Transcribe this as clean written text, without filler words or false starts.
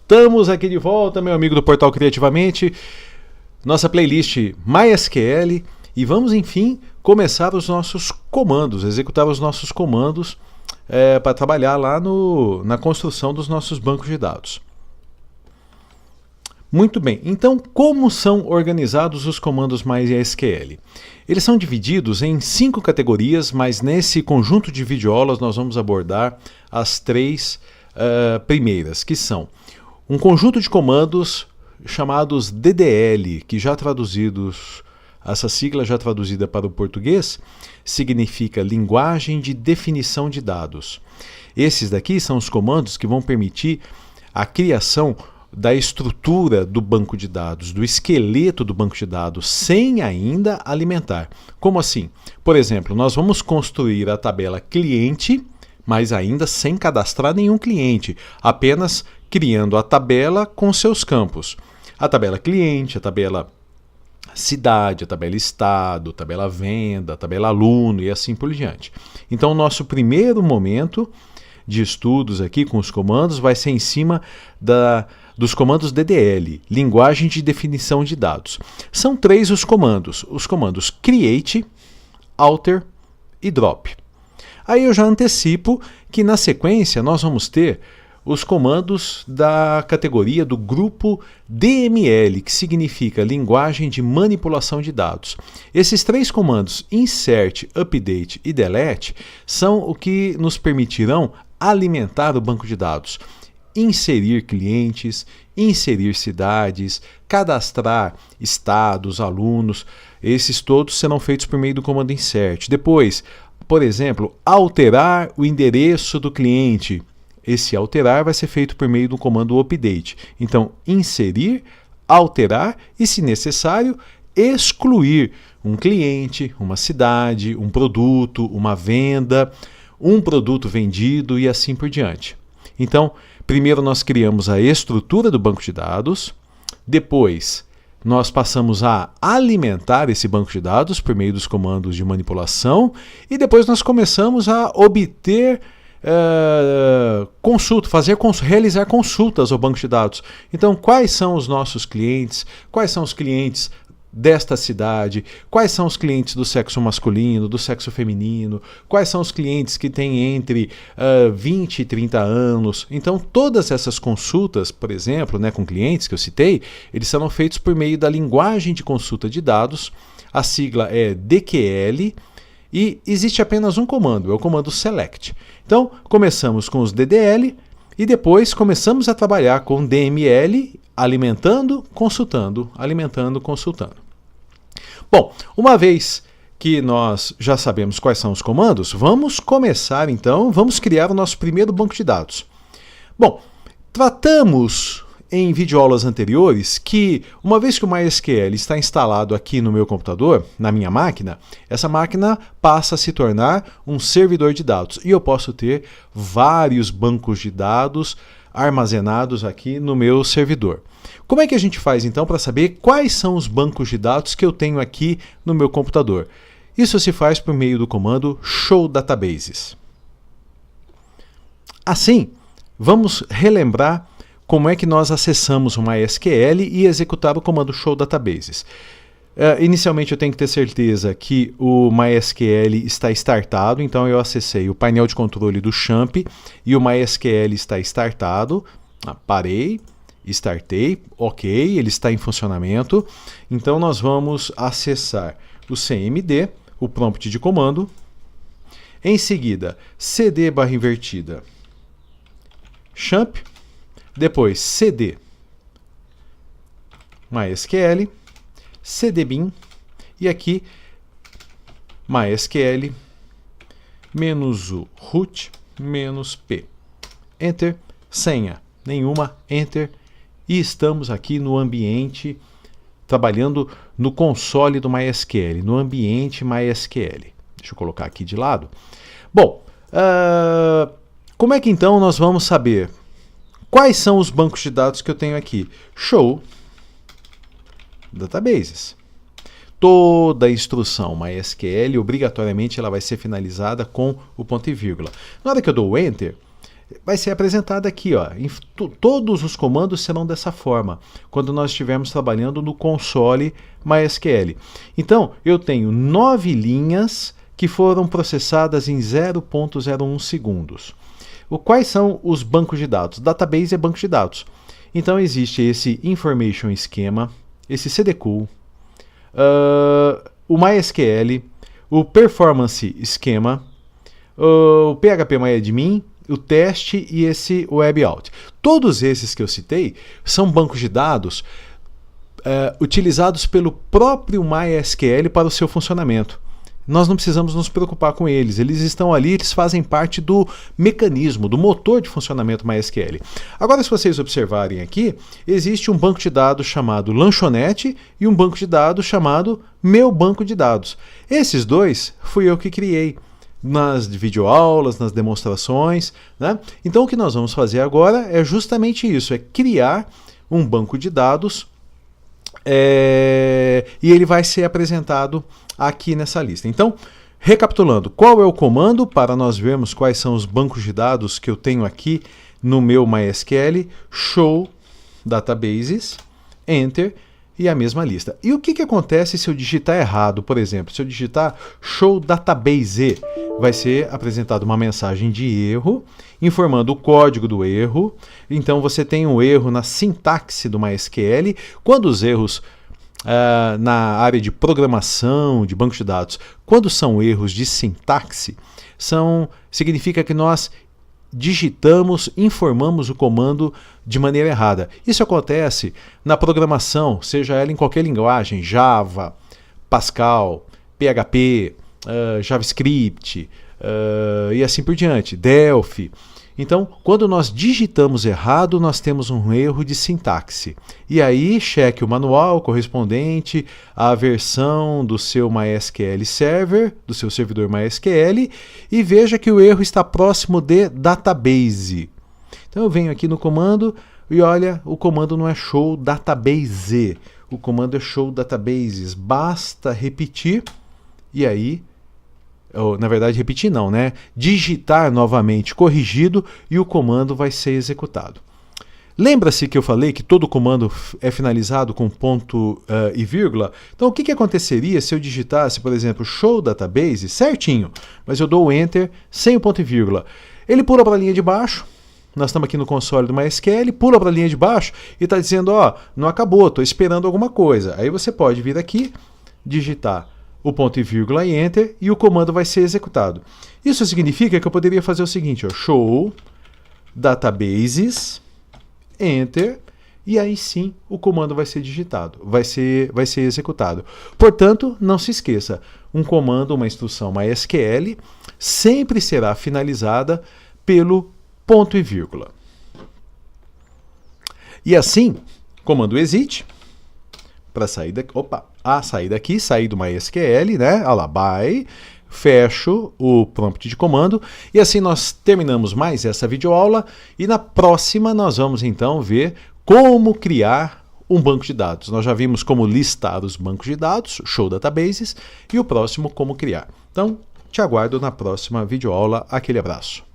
Estamos aqui de volta, meu amigo do Portal Criativamente, nossa playlist MySQL, e vamos, enfim, começar os nossos comandos, executar os nossos comandos para trabalhar lá na construção dos nossos bancos de dados. Muito bem, então como são organizados os comandos MySQL? Eles são divididos em 5 categorias, mas nesse conjunto de videoaulas nós vamos abordar as 3 primeiras, que são um conjunto de comandos chamados DDL, que já traduzidos, essa sigla já traduzida para o português, significa Linguagem de Definição de Dados. Esses daqui são os comandos que vão permitir a criação da estrutura do banco de dados, do esqueleto do banco de dados, sem ainda alimentar. Como assim? Por exemplo, nós vamos construir a tabela cliente, mas ainda sem cadastrar nenhum cliente, apenas criando a tabela com seus campos. A tabela cliente, a tabela cidade, a tabela estado, a tabela venda, a tabela aluno e assim por diante. Então, o nosso primeiro momento de estudos aqui com os comandos vai ser em cima dos comandos DDL, Linguagem de Definição de Dados. São 3 os comandos create, alter e drop. Aí eu já antecipo que na sequência nós vamos ter os comandos da categoria do grupo DML, que significa Linguagem de Manipulação de Dados. Esses 3 comandos, insert, update e delete, são o que nos permitirão alimentar o banco de dados. Inserir clientes, inserir cidades, cadastrar estados, alunos, esses todos serão feitos por meio do comando insert. Depois, por exemplo, alterar o endereço do cliente. Esse alterar vai ser feito por meio do comando update. Então, inserir, alterar e, se necessário, excluir um cliente, uma cidade, um produto, uma venda, um produto vendido e assim por diante. Então, primeiro nós criamos a estrutura do banco de dados, depois nós passamos a alimentar esse banco de dados por meio dos comandos de manipulação e depois nós começamos a obter realizar consultas ao banco de dados. Então, quais são os nossos clientes? Quais são os clientes desta cidade? Quais são os clientes do sexo masculino, do sexo feminino? Quais são os clientes que têm entre 20 e 30 anos? Então, todas essas consultas, por exemplo, com clientes que eu citei, eles serão feitos por meio da linguagem de consulta de dados. A sigla é DQL. E existe apenas um comando, é o comando select. Então, começamos com os DDL e depois começamos a trabalhar com DML, alimentando, consultando, alimentando, consultando. Bom, uma vez que nós já sabemos quais são os comandos, vamos começar então, vamos criar o nosso primeiro banco de dados. Bom, tratamos em videoaulas anteriores que, uma vez que o MySQL está instalado aqui no meu computador, na minha máquina, essa máquina passa a se tornar um servidor de dados e eu posso ter vários bancos de dados armazenados aqui no meu servidor. Como é que a gente faz então para saber quais são os bancos de dados que eu tenho aqui no meu computador? Isso se faz por meio do comando show databases. Assim, vamos relembrar como é que nós acessamos o MySQL e executar o comando show databases. Inicialmente eu tenho que ter certeza que o MySQL está startado, então eu acessei o painel de controle do XAMPP e o MySQL está startado. Parei, startei, ok, ele está em funcionamento. Então nós vamos acessar o CMD, o prompt de comando. Em seguida, cd/invertida XAMPP. Depois cd MySQL, cdbin e aqui MySQL -u root -p. Enter, senha nenhuma, enter. E estamos aqui no ambiente, trabalhando no console do MySQL, no ambiente MySQL. Deixa eu colocar aqui de lado. Bom, como é que então nós vamos saber quais são os bancos de dados que eu tenho aqui? Show databases. Toda a instrução MySQL, obrigatoriamente, ela vai ser finalizada com o ponto e vírgula. Na hora que eu dou Enter, vai ser apresentada aqui, ó. Todos os comandos serão dessa forma, quando nós estivermos trabalhando no console MySQL. Então, eu tenho 9 linhas que foram processadas em 0,01 segundos. Quais são os bancos de dados? Database é banco de dados. Então, existe esse Information Schema, esse CDCool, o MySQL, o Performance Schema, o PHPMyAdmin, o teste e esse WebAuth. Todos esses que eu citei são bancos de dados utilizados pelo próprio MySQL para o seu funcionamento. Nós não precisamos nos preocupar com eles. Eles estão ali, eles fazem parte do mecanismo, do motor de funcionamento MySQL. Agora, se vocês observarem aqui, existe um banco de dados chamado Lanchonete e um banco de dados chamado Meu Banco de Dados. Esses dois fui eu que criei nas videoaulas, nas demonstrações, né? Então, o que nós vamos fazer agora é justamente isso, é criar um banco de dados e ele vai ser apresentado aqui nessa lista. Então, recapitulando, qual é o comando para nós vermos quais são os bancos de dados que eu tenho aqui no meu MySQL? Show databases, enter e a mesma lista. E o que acontece se eu digitar errado? Por exemplo, se eu digitar show database, vai ser apresentada uma mensagem de erro, informando o código do erro. Então você tem um erro na sintaxe do MySQL. Quando os erros na área de programação, de banco de dados, quando são erros de sintaxe, significa que nós digitamos, informamos o comando de maneira errada. Isso acontece na programação, seja ela em qualquer linguagem, Java, Pascal, PHP, JavaScript e assim por diante, Delphi. Então, quando nós digitamos errado, nós temos um erro de sintaxe. E aí, cheque o manual correspondente à versão do seu MySQL Server, do seu servidor MySQL, e veja que o erro está próximo de database. Então, eu venho aqui no comando e olha, o comando não é show database, o comando é show databases. Basta repetir e aí... na verdade, repetir não, né? Digitar novamente corrigido e o comando vai ser executado. Lembra-se que eu falei que todo comando é finalizado com ponto e vírgula? Então, o que aconteceria se eu digitasse, por exemplo, show database certinho, mas eu dou o enter sem o ponto e vírgula? Ele pula para a linha de baixo, nós estamos aqui no console do MySQL, pula para a linha de baixo e está dizendo, ó, não acabou, estou esperando alguma coisa. Aí você pode vir aqui, digitar o ponto e vírgula e enter, e o comando vai ser executado. Isso significa que eu poderia fazer o seguinte, ó, show databases, enter, e aí sim o comando vai ser digitado, vai ser executado. Portanto, não se esqueça, um comando, uma instrução MySQL, sempre será finalizada pelo ponto e vírgula. E assim, comando exit, para sair daqui, sair do MySQL, né? Olha lá, bye, fecho o prompt de comando e assim nós terminamos mais essa videoaula e na próxima nós vamos então ver como criar um banco de dados. Nós já vimos como listar os bancos de dados, show databases, e o próximo como criar. Então, te aguardo na próxima videoaula. Aquele abraço.